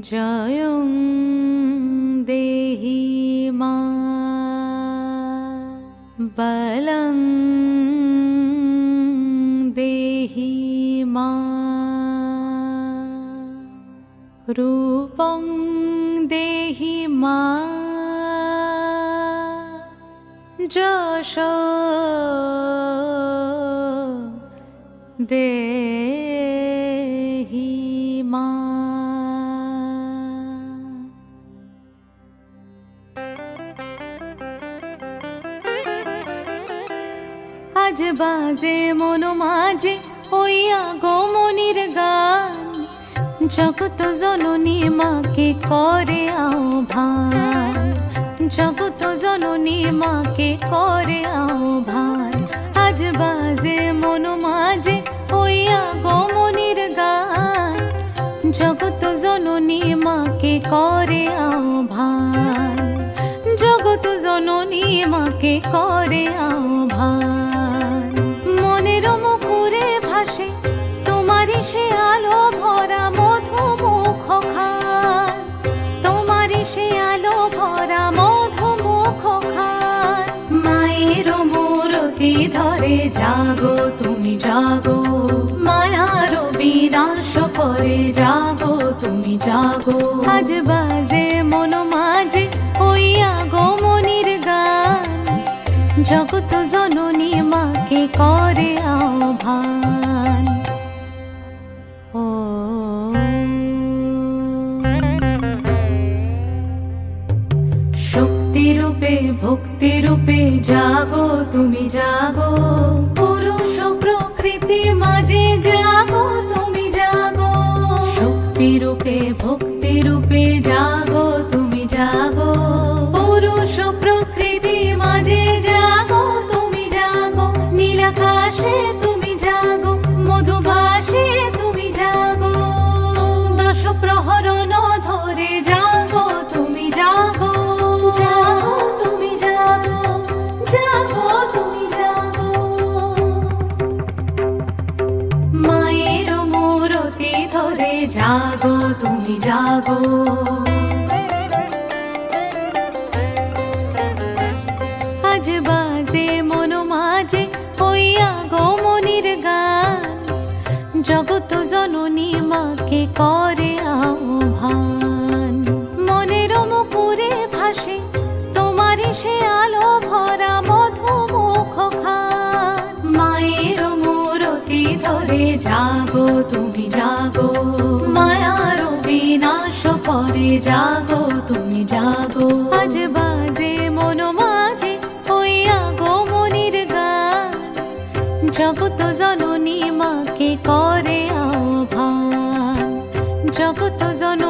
জয়ং দেহি মা বলং দেহি মা রূপং দেহি মা যশ দেহি মা। আজ বাজে মন মাঝে ওই আগমনীর গান, জগত জননী মাকে করে আহ্বান, জগত জননী মাকে করে আহ্বান। আজ বাজে মন মাঝে ওই আগমনীর গান, জগত জননী মাকে করে আহ্বান, জগত জননী মাকে করে আহ্বান। মনের মুখরে ভাসে তোমারই সে আলো ভরা মধুমুখ খান, তোমারই সে আলো ভরা মধুমুখ খান। মায়ের মূরতি ধরে জাগো তুমি জাগো, মায়ার বিনাশ করে জাগো তুমি জাগো। আজ বাজে মন মাঝে ওই আগমনীর গান, জগত জননী মাকে করে আহ্বান। ও শক্তিরূপে ভক্তিরূপে জাগো তুমি জাগো, পুরুষ প্রকৃতি মাঝে জাগো তুমি জাগো। শক্তিরূপে ভক্তিরূপে জাগো তুমি জাগো, পুরুষ প্রকৃতি মাঝে জাগো তুমি জাগো। নীলাকাশে তুমি জাগো, মধুভাষে তুমি জাগো, দশ প্রহরণ ধরে জাগো তুমি জাগো, জাগো তুমি জাগো, জাগো তুমি জাগো। মায়ের মূরতি ধরে জাগো তুমি জাগো। আজ বাজে মন মাঝে ওই আগমনীর গান, জগত জননী মাকে করে আহ্বান। মনের মুখরে ভাসে তোমারই সে আলো ভরা মধুমুখ খান। মায়ের মূরতি ধরে জাগো তুমি জাগো, মায়ার বিনাশ করে জাগো তুমি জাগো। আজ বাজে মন মাঝে ওই আগমনীর গান, জগত জননী মাকে করে আহ্বান, জগত জন